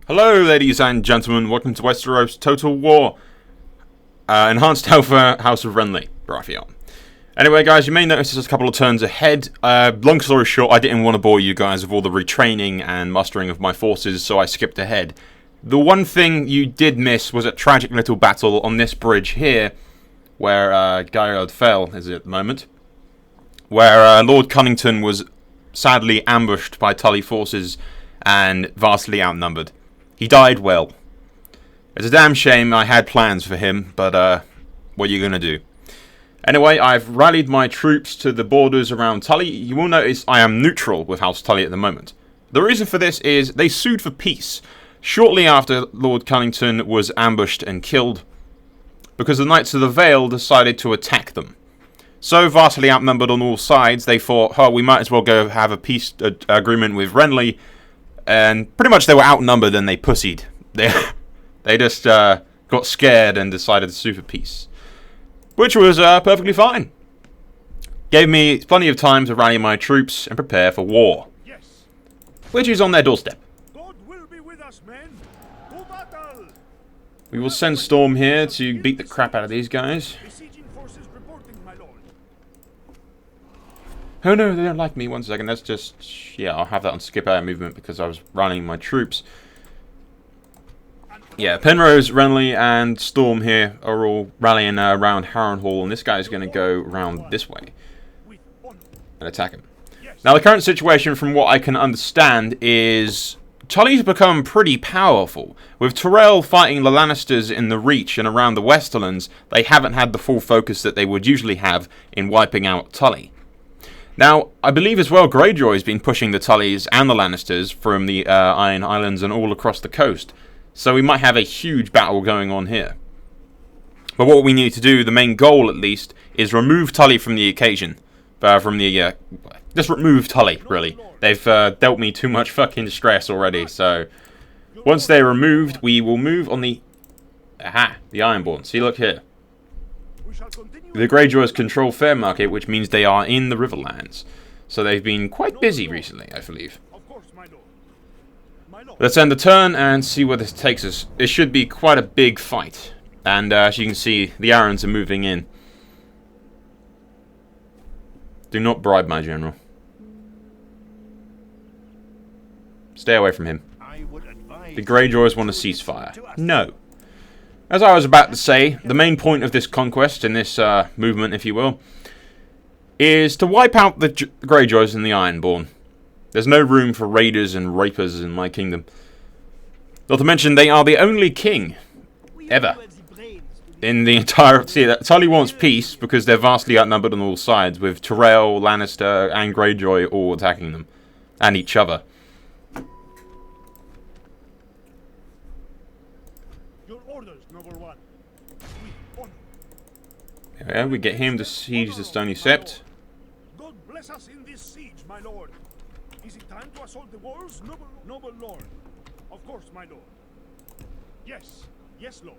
Hello, ladies and gentlemen. Welcome to Westeros Total War. Enhanced Alpha House of Renly Baratheon. Anyway, guys, you may notice there's a couple of turns ahead. Long story short, I didn't want to bore you guys with all the retraining and mustering of my forces, so I skipped ahead. The one thing you did miss was a tragic little battle on this bridge here, where Gyard fell, is it at the moment, where Lord Connington was sadly ambushed by Tully forces and vastly outnumbered. He died well. It's a damn shame. I had plans for him, but what are you going to do? Anyway, I've rallied my troops to the borders around Tully. You will notice I am neutral with House Tully at the moment. The reason for this is they sued for peace shortly after Lord Connington was ambushed and killed, because the Knights of the Vale decided to attack them. So vastly outnumbered on all sides, they thought, oh, we might as well go have a peace agreement with Renly. And pretty much they were outnumbered and they pussied. They just got scared and decided to sue for peace. Which was perfectly fine. Gave me plenty of time to rally my troops and prepare for war. Yes. Which is on their doorstep. God will be with us, men. To battle. We will send Storm here to beat the crap out of these guys. Oh no, they don't like me. 1 second, let's just... Yeah, I'll have that on skip air movement because I was rallying my troops. Yeah, Penrose, Renly, and Storm here are all rallying around Harrenhal, and this guy's going to go around this way and attack him. Now, the current situation, from what I can understand, is Tully's become pretty powerful. With Tyrell fighting the Lannisters in the Reach and around the Westerlands, they haven't had the full focus that they would usually have in wiping out Tully. Now, I believe as well Greyjoy's been pushing the Tullys and the Lannisters from the Iron Islands and all across the coast. So we might have a huge battle going on here. But what we need to do, the main goal at least, is remove Tully from the occasion. Just remove Tully, really. They've dealt me too much fucking stress already, so... Once they're removed, we will move on the... Aha! The Ironborn. See, look here. The Greyjoys control Fairmarket, which means they are in the Riverlands. So they've been quite busy recently, I believe. Let's end the turn and see where this takes us. It should be quite a big fight. And as you can see, the Arryns are moving in. Do not bribe my general. Stay away from him. The Greyjoys want a ceasefire. No. As I was about to say, the main point of this conquest, in this movement, if you will, is to wipe out the Greyjoys and the Ironborn. There's no room for raiders and rapers in my kingdom. Not to mention, they are the only king, ever, in the entire... See, Tully wants peace because they're vastly outnumbered on all sides, with Tyrell, Lannister, and Greyjoy all attacking them, and each other. Yeah, we get him to siege the Stony Sept. God bless us in this siege, my lord. Is it time to assault the walls, noble lord? Of course, my lord. Yes, yes, lord.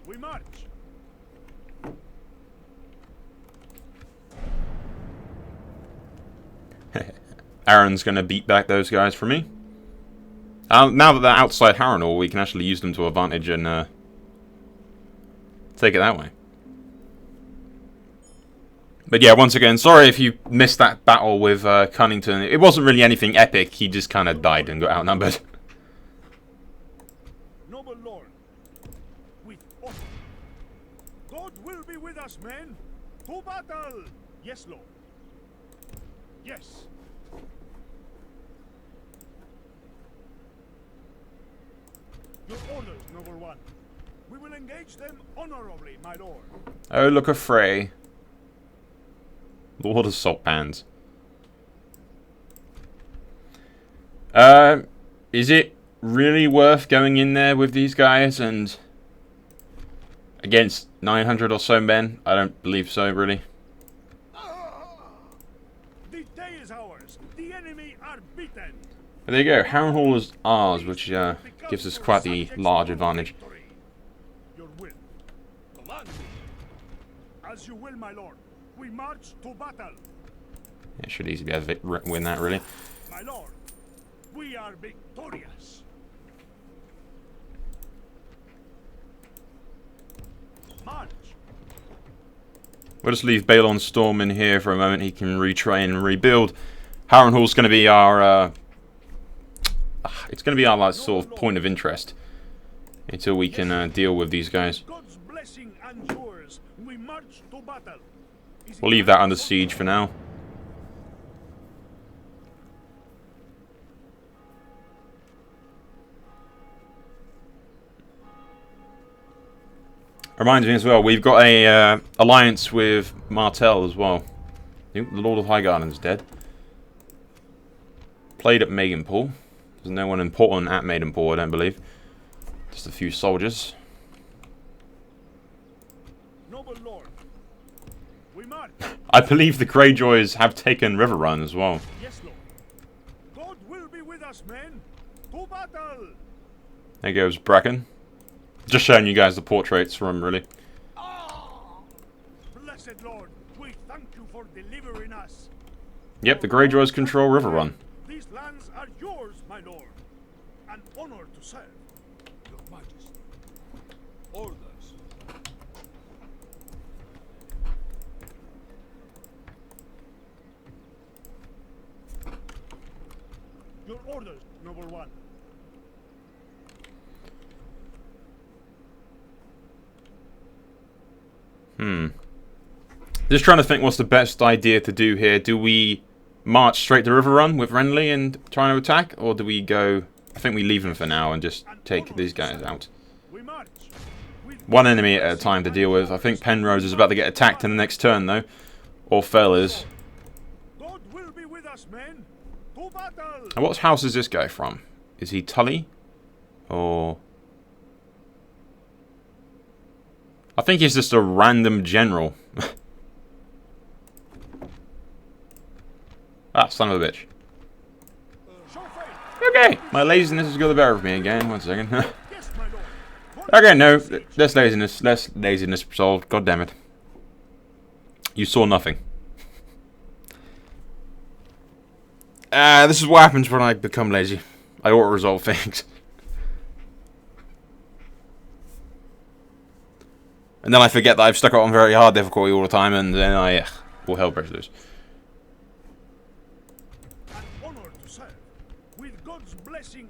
We march. Aaron's going to beat back those guys for me. Now that they're outside Harrenhal, we can actually use them to advantage and take it that way. But yeah, once again, sorry if you missed that battle with Connington. It wasn't really anything epic. He just kind of died and got outnumbered. Noble lord, with honor. God will be with us, men. To battle. Yes, lord. Yes. Your orders, noble one. We will engage them honorably, my lord. Oh, look, a fray. Lord of Saltpans. Is it really worth going in there with these guys and against 900 or so men? I don't believe so, really. The day is ours. The enemy are beaten. There you go. Harrenhal is ours, which gives us quite the large advantage. Your will. Command me. As you will, my lord. We march to battle. It should easily be able to win that, really. My lord, we are victorious. March. We'll just leave Balon Storm in here for a moment. He can retrain and rebuild. Harrenhal's going to be our... it's going to be our like, sort of point of interest until we can deal with these guys. God's blessing and yours. We march to battle. We'll leave that under siege for now. Reminds me as well, we've got a alliance with Martell as well. The Lord of Highgarden's dead. Played at Maidenpool. There's no one important at Maidenpool, I don't believe. Just a few soldiers. Noble Lord, we march. I believe the Greyjoys have taken Riverrun as well. Yes, Lord. God will be with us, men. To battle. There goes Bracken. Just showing you guys the portraits from him, really. Blessed Lord, we thank you for delivering us. Yep, the Greyjoys control Riverrun. These lands are yours, my lord. An honor to serve. Your Majesty. Orders. Your orders, noble one. Just trying to think what's the best idea to do here. Do we march straight to Riverrun with Renly and try to attack? Or do we go... I think we leave them for now and just take these guys out. One enemy at a time to deal with. I think Penrose is about to get attacked in the next turn, though. Or Fell is. God will be with us, men. To battle. And what house is this guy from? Is he Tully? Or... I think he's just a random general. Ah, son of a bitch. Okay, my laziness has got the better of me again. 1 second. Okay, no, less laziness. Less laziness solved. God damn it. You saw nothing. This is what happens when I become lazy. I auto-resolve things. And then I forget that I've stuck it on very hard difficulty all the time, and then I... all hell breaks loose. An honor to serve. With God's blessing...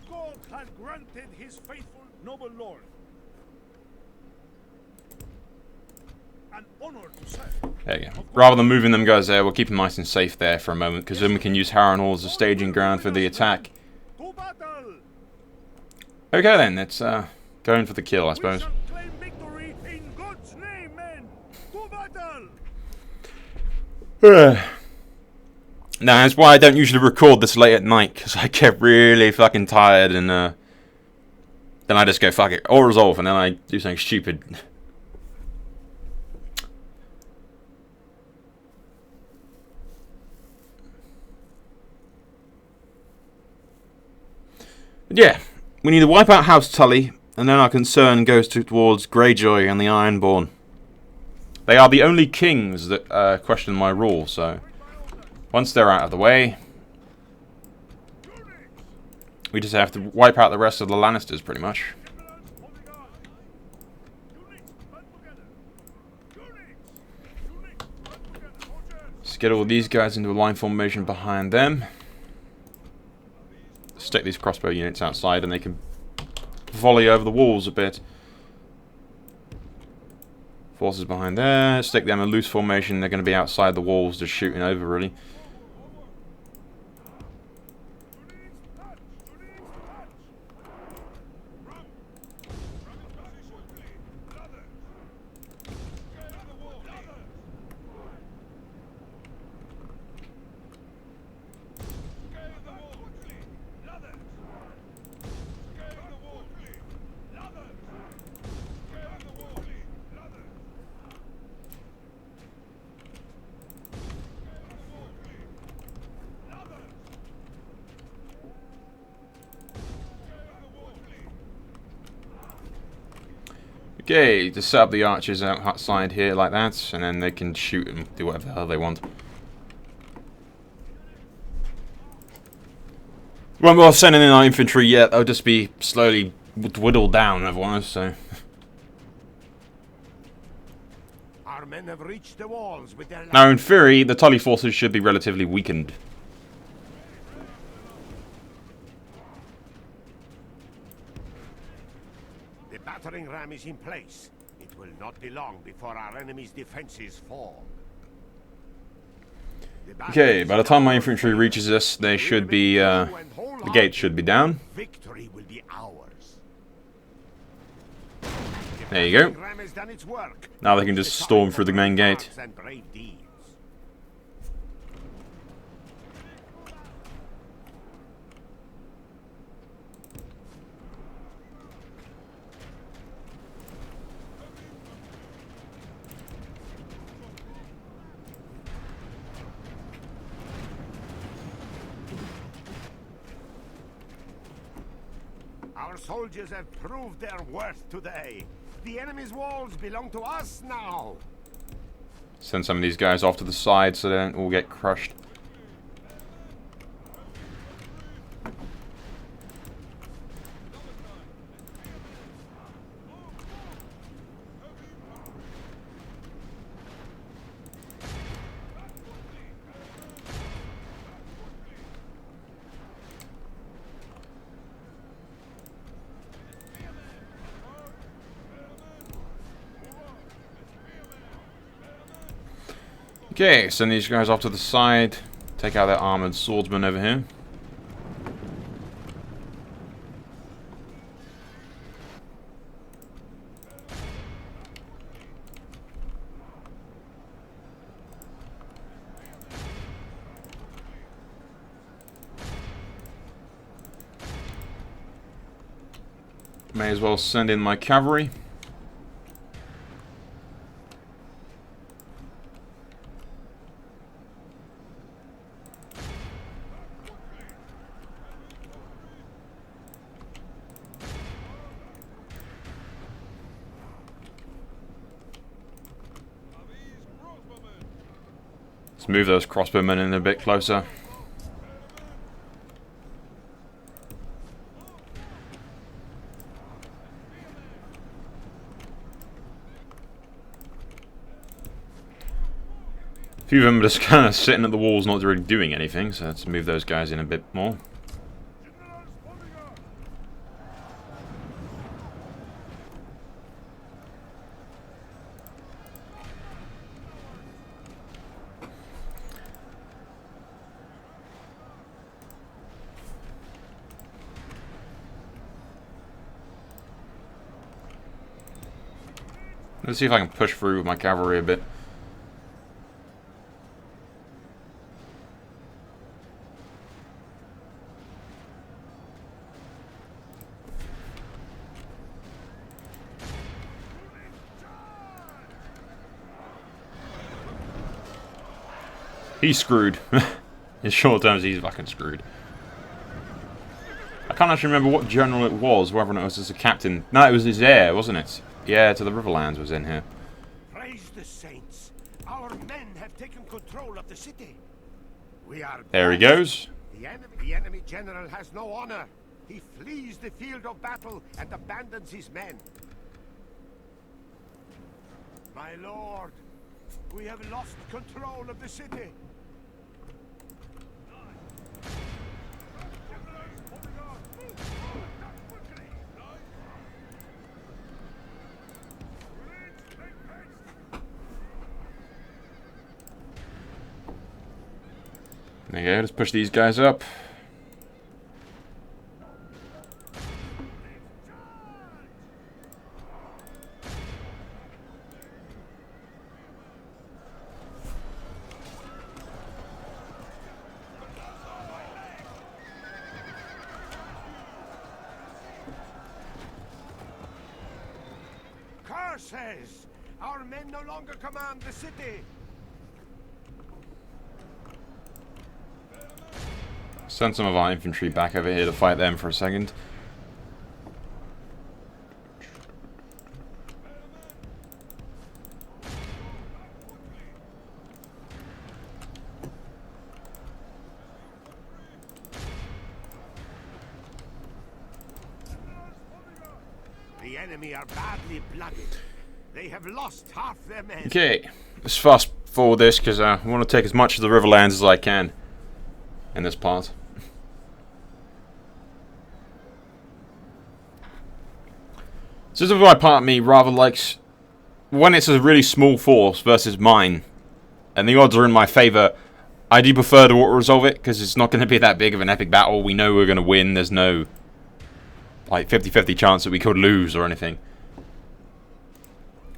God had granted his faithful noble lord. An honor to serve. There you go. Rather than moving them guys there, we'll keep them nice and safe there for a moment, because then we can use Harrenhal as a staging ground for the attack. To battle. Okay then, it's going for the kill, I suppose. We shall claim victory in God's name, men. To battle. Now, that's why I don't usually record this late at night, because I get really fucking tired, and then I just go, fuck it, or resolve, and then I do something stupid. But yeah, we need to wipe out House Tully, and then our concern goes towards Greyjoy and the Ironborn. They are the only kings that question my rule, so once they're out of the way, we just have to wipe out the rest of the Lannisters, pretty much. Just get all these guys into a line formation behind them. Stick these crossbow units outside, and they can volley over the walls a bit. Forces behind there. Stick them in loose formation. They're going to be outside the walls, just shooting over, really. Okay, just set up the archers outside here like that, and then they can shoot and do whatever the hell they want. Won't bother sending in our infantry yet. They'll just be slowly whittled down otherwise, so... Our men have reached the walls with their... Now, in theory, the Tully forces should be relatively weakened. The battering ram is in place. It will not be long before our enemy's defenses fall. Okay, by the time my infantry reaches us, they should be, the gates should be down. Victory will be ours. There you go. The ram has done its work. Now they can just storm through the main gate. And brave deeds. Our soldiers have proved their worth today. The enemy's walls belong to us now. Send some of these guys off to the side so they don't all get crushed. Okay, send these guys off to the side. Take out that armored swordsman over here. May as well send in my cavalry. Let's move those crossbowmen in a bit closer. A few of them are just kind of sitting at the walls, not really doing anything, so let's move those guys in a bit more. Let's see if I can push through with my cavalry a bit. He's screwed. In short terms, he's fucking screwed. I can't actually remember what general it was, whether or not it was just a captain. No, it was his heir, wasn't it? Yeah, to the Riverlands was in here. Praise the saints. Our men have taken control of the city. We are There he goes. The enemy general has no honor. He flees the field of battle and abandons his men. My lord, we have lost control of the city. There you go, let's push these guys up. Curses! Our men no longer command the city. Send some of our infantry back over here to fight them for a second. The enemy are badly blooded. They have lost half their men. Okay, let's fast forward this because I want to take as much of the Riverlands as I can in this part. So this is why part of me rather likes when it's a really small force versus mine, and the odds are in my favour. I do prefer to auto-resolve it because it's not going to be that big of an epic battle. We know we're going to win. There's no like 50-50 chance that we could lose or anything.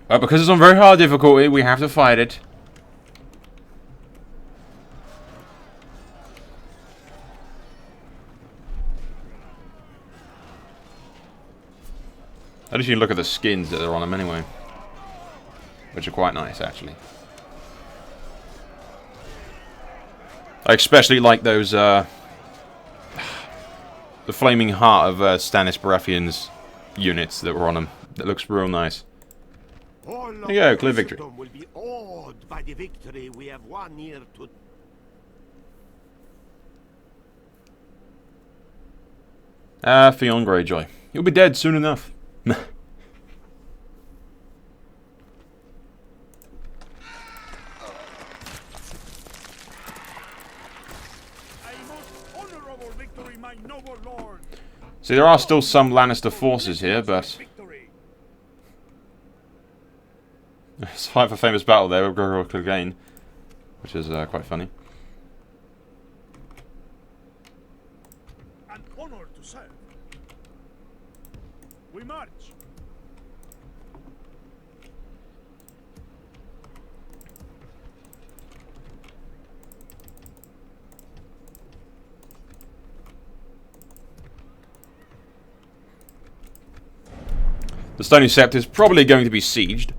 But because it's on very hard difficulty, we have to fight it. At least you can look at the skins that are on them anyway, which are quite nice actually. I especially like those, the flaming heart of Stannis Baratheon's units that were on them. That looks real nice. All There you go, clear victory. Will be awed by the victory we have won here to. Theon Greyjoy. You'll be dead soon enough. See, there are still some Lannister forces here, but it's fight for famous battle there with Gregor Clegane, which is quite funny. An honor to serve. We march. The Stony Sept is probably going to be sieged.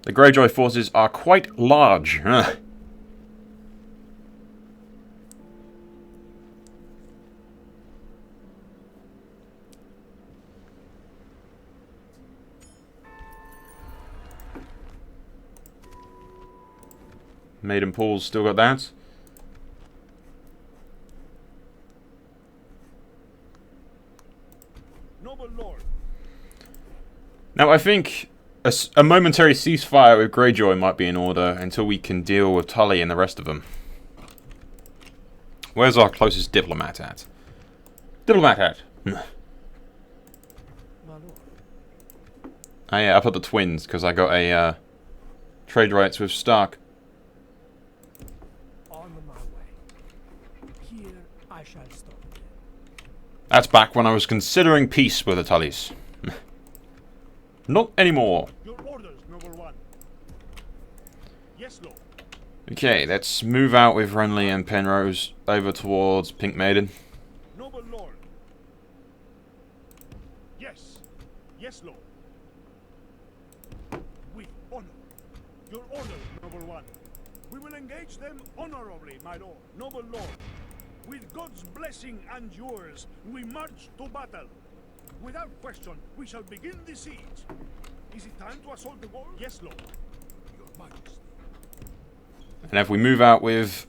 The Greyjoy forces are quite large. Maiden Paul's still got that. Noble Lord. Now I think a momentary ceasefire with Greyjoy might be in order until we can deal with Tully and the rest of them. Where's our closest diplomat at? Diplomat at? Oh yeah, I put the twins because I got a trade rights with Stark. On my way. Here I shall stop. That's back when I was considering peace with the Tullys. Not anymore. Your orders, noble one. Yes, Lord. Okay, let's move out with Renly and Penrose over towards Pink Maiden. Noble Lord. Yes. Yes, Lord. With honor. Your orders, noble one. We will engage them honorably, my lord. Noble Lord. With God's blessing and yours, we march to battle. Without question, we shall begin the siege. Is it time to assault the wall? Yes, Lord. Your Majesty. And if we move out with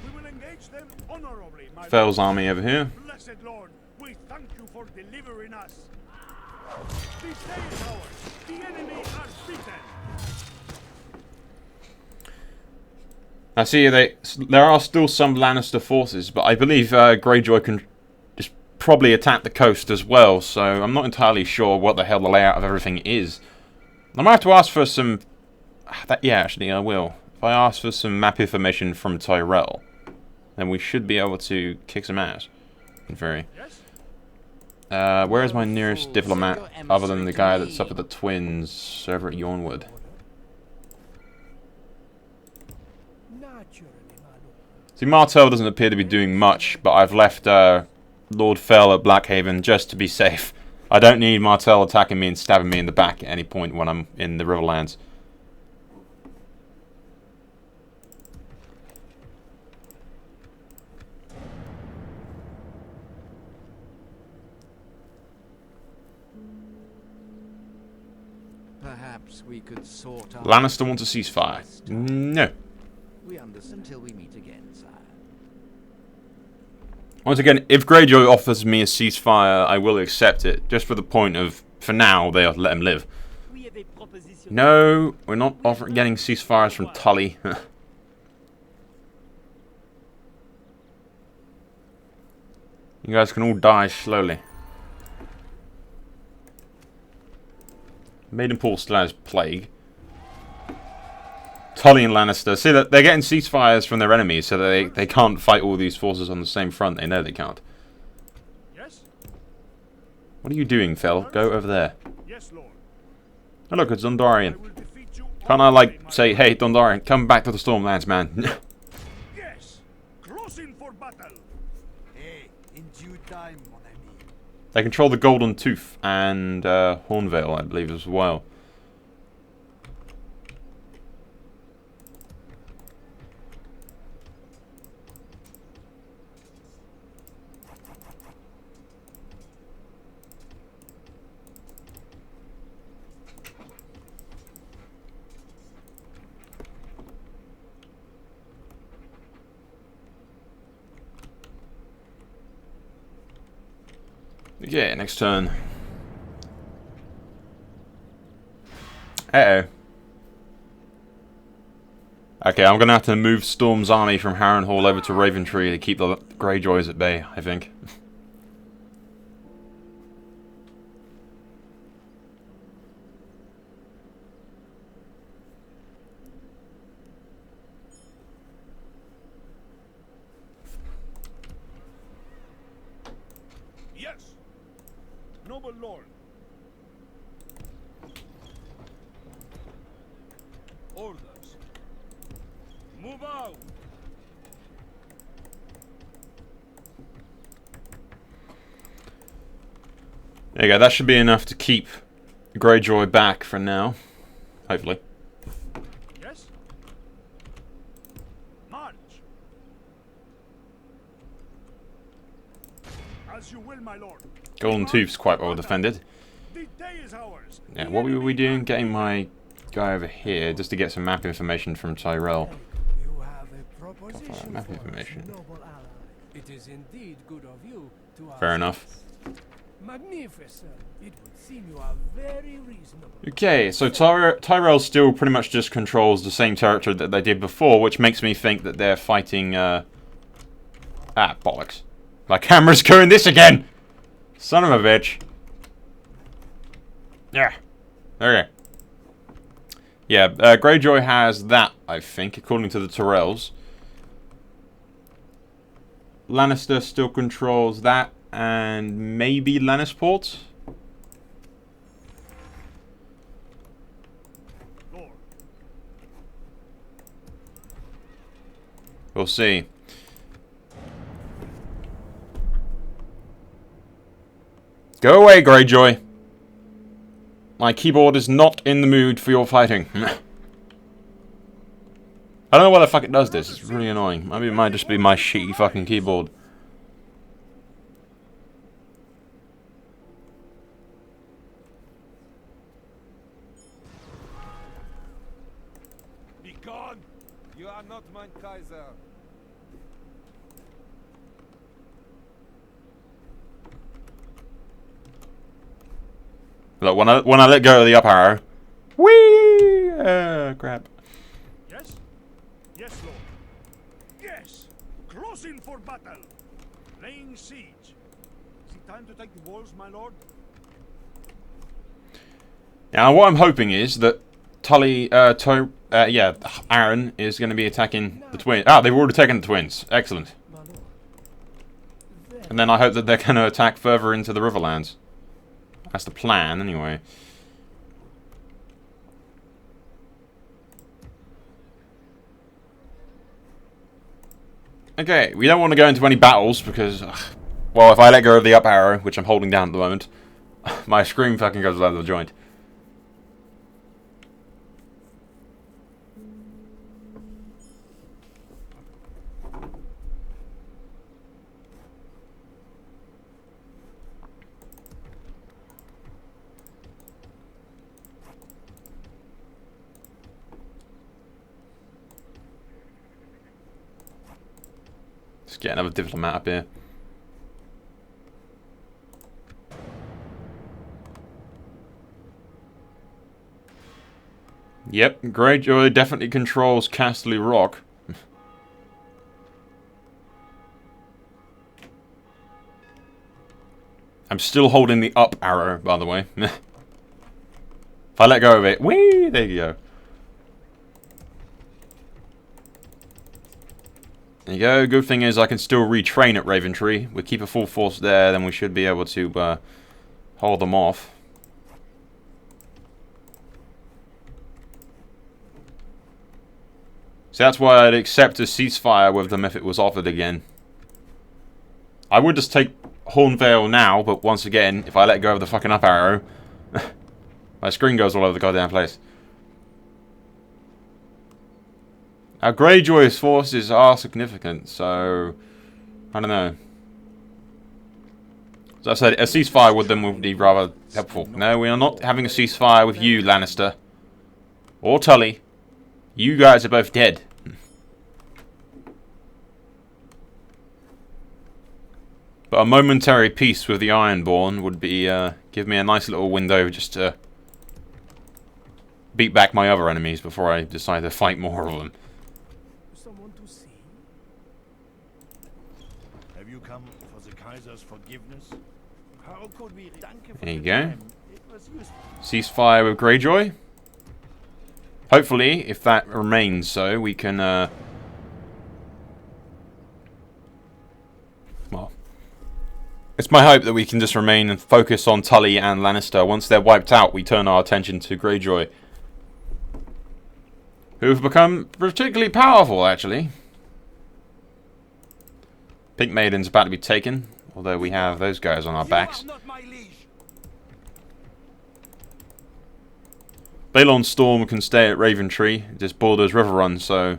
We will engage them honorably, my Fell's army over here. Blessed Lord, we thank you for delivering us. This day is ours. The enemy are beaten. I see there are still some Lannister forces, but I believe Greyjoy can just probably attack the coast as well, so I'm not entirely sure what the hell the layout of everything is. I might have to ask for some... yeah, actually I will. If I ask for some map information from Tyrell, then we should be able to kick some ass. In theory. Where is my nearest diplomat, other than the guy that's up at the Twins, over at Yornwood? See, Martell doesn't appear to be doing much, but I've left Lord Fell at Blackhaven just to be safe. I don't need Martell attacking me and stabbing me in the back at any point when I'm in the Riverlands. Perhaps we could sort out... Lannister wants a ceasefire. No. We understand until we meet again, sire. Once again, if Greyjoy offers me a ceasefire, I will accept it, just for the point of, for now, they'll let him live. No, we're not getting ceasefires from Tully. You guys can all die slowly. Maidenpool still has plague. Tully and Lannister. See that they're getting ceasefires from their enemies, so that they can't fight all these forces on the same front. They know they can't. Yes? What are you doing, Phil? Go over there. Yes, Lord. Oh look, it's Dondarrion. I will defeat you Can't I like say, hey Dondarrion, come back to the Stormlands, man? Yes! Closing for battle! Hey, in due time, mon ami. They control the Golden Tooth and Hornvale, I believe, as well. Okay, next turn. Uh-oh. Okay, I'm gonna have to move Storm's army from Harrenhal over to Raventree to keep the Greyjoys at bay, I think. Yes! Noble Lord. Orders. Move out! There you go, that should be enough to keep Greyjoy back for now. Hopefully. Yes? March! As you will, my lord. Golden Tooth's quite well defended. The day is ours. Yeah, what were we doing? Getting my guy over here just to get some map information from Tyrell. You have a proposition map for us, information. noble ally. It is indeed good of you to ask Fair enough. us. Magnificent. It would seem you are very reasonable. Okay, so Tyrell still pretty much just controls the same territory that they did before, which makes me think that they're fighting, bollocks. My camera's doing this again! Son of a bitch. Yeah. Okay. Yeah, Greyjoy has that, I think, according to the Tyrells. Lannister still controls that, and maybe Lannisport? Lord. We'll see. Go away, Greyjoy. My keyboard is not in the mood for your fighting. I don't know why the fuck it does this. It's really annoying. Maybe it might just be my shitty fucking keyboard. Be gone! You are not mein Kaiser. Look, when I let go of the up arrow, whee! Crap. Yes? Yes, Lord. Yes! Closing for battle! Laying siege. Is it time to take the walls, my lord? Now, what I'm hoping is that Tully, Aaron is going to be attacking the twins. Ah, they've already taken the twins. Excellent. My lord. And then I hope that they're going to attack further into the Riverlands. That's the plan, anyway. Okay, we don't want to go into any battles because, well, if I let go of the up arrow, which I'm holding down at the moment, my screen fucking goes out of the joint. Let's get another diplomat up here. Yep, Greyjoy definitely controls Castle Rock. I'm still holding the up arrow, by the way. If I let go of it, whee, there you go. There you go. Good thing is I can still retrain at Raventree. We keep a full force there, then we should be able to hold them off. So that's why I'd accept a ceasefire with them if it was offered again. I would just take Hornvale now, but once again, if I let go of the fucking up arrow, my screen goes all over the goddamn place. Now, Greyjoy's forces are significant, so I don't know. As I said, a ceasefire with them would be rather helpful. No, we are not having a ceasefire with you, Lannister. Or Tully. You guys are both dead. But a momentary peace with the Ironborn would be give me a nice little window just to beat back my other enemies before I decide to fight more of them. Someone to see? Have you come for the Kaiser's forgiveness? How could we thank you for There you the go. time? It was useful. Ceasefire with Greyjoy. Hopefully, if that remains so, we can well, it's my hope that we can just remain and focus on Tully and Lannister. Once they're wiped out, we turn our attention to Greyjoy, who've become particularly powerful, actually. Pink Maiden's about to be taken, although we have those guys on our backs. You are not my liege. Balon Storm can stay at Raventree. It just borders Riverlands, so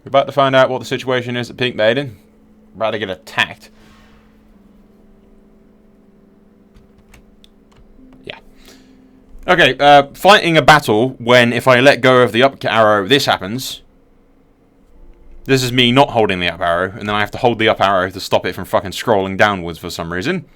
we're about to find out what the situation is at Pink Maiden. We're about to get attacked. Yeah. Okay, fighting a battle when if I let go of the up arrow, this happens. This is me not holding the up arrow, and then I have to hold the up arrow to stop it from fucking scrolling downwards for some reason.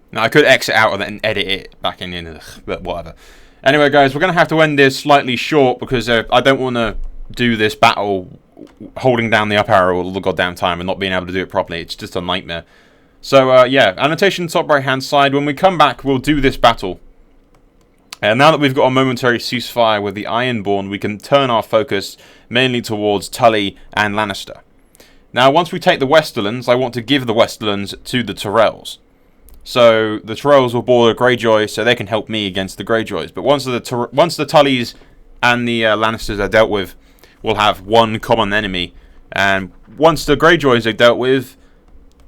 Now, I could exit out and then edit it back in, but whatever. Anyway, guys, we're going to have to end this slightly short because I don't want to do this battle holding down the up arrow all the goddamn time and not being able to do it properly. It's just a nightmare. So, yeah, annotation top right-hand side. When we come back, we'll do this battle. And now that we've got a momentary ceasefire with the Ironborn, we can turn our focus mainly towards Tully and Lannister. Now, once we take the Westerlands, I want to give the Westerlands to the Tyrells. So the Tyrells will border Greyjoy, so they can help me against the Greyjoys. But once the Tullys and the Lannisters are dealt with, we'll have one common enemy. And once the Greyjoys are dealt with,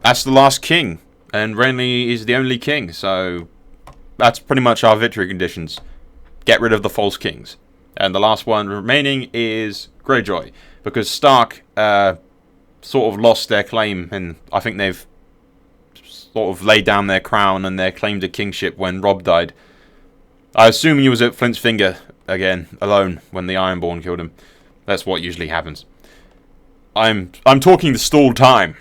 that's the last king. And Renly is the only king. So that's pretty much our victory conditions. Get rid of the false kings. And the last one remaining is Greyjoy. Because Stark sort of lost their claim, and I think they've sort of laid down their crown and their claim to kingship when Robb died. I assume he was at Flint's Finger again, alone, when the Ironborn killed him. That's what usually happens. I'm talking the stalled time.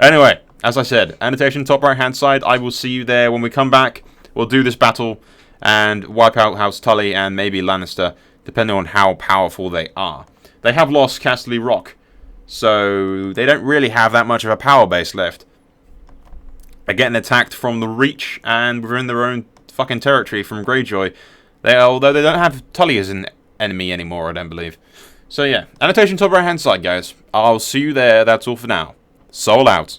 Anyway, as I said, annotation top right hand side. I will see you there when we come back. We'll do this battle and wipe out House Tully and maybe Lannister, depending on how powerful they are. They have lost Castle Rock, so they don't really have that much of a power base left. They're getting attacked from the Reach, and we're in their own fucking territory from Greyjoy. Although they don't have Tully as an enemy anymore, I don't believe. So yeah, annotation top right hand side, guys. I'll see you there. That's all for now. Soul out.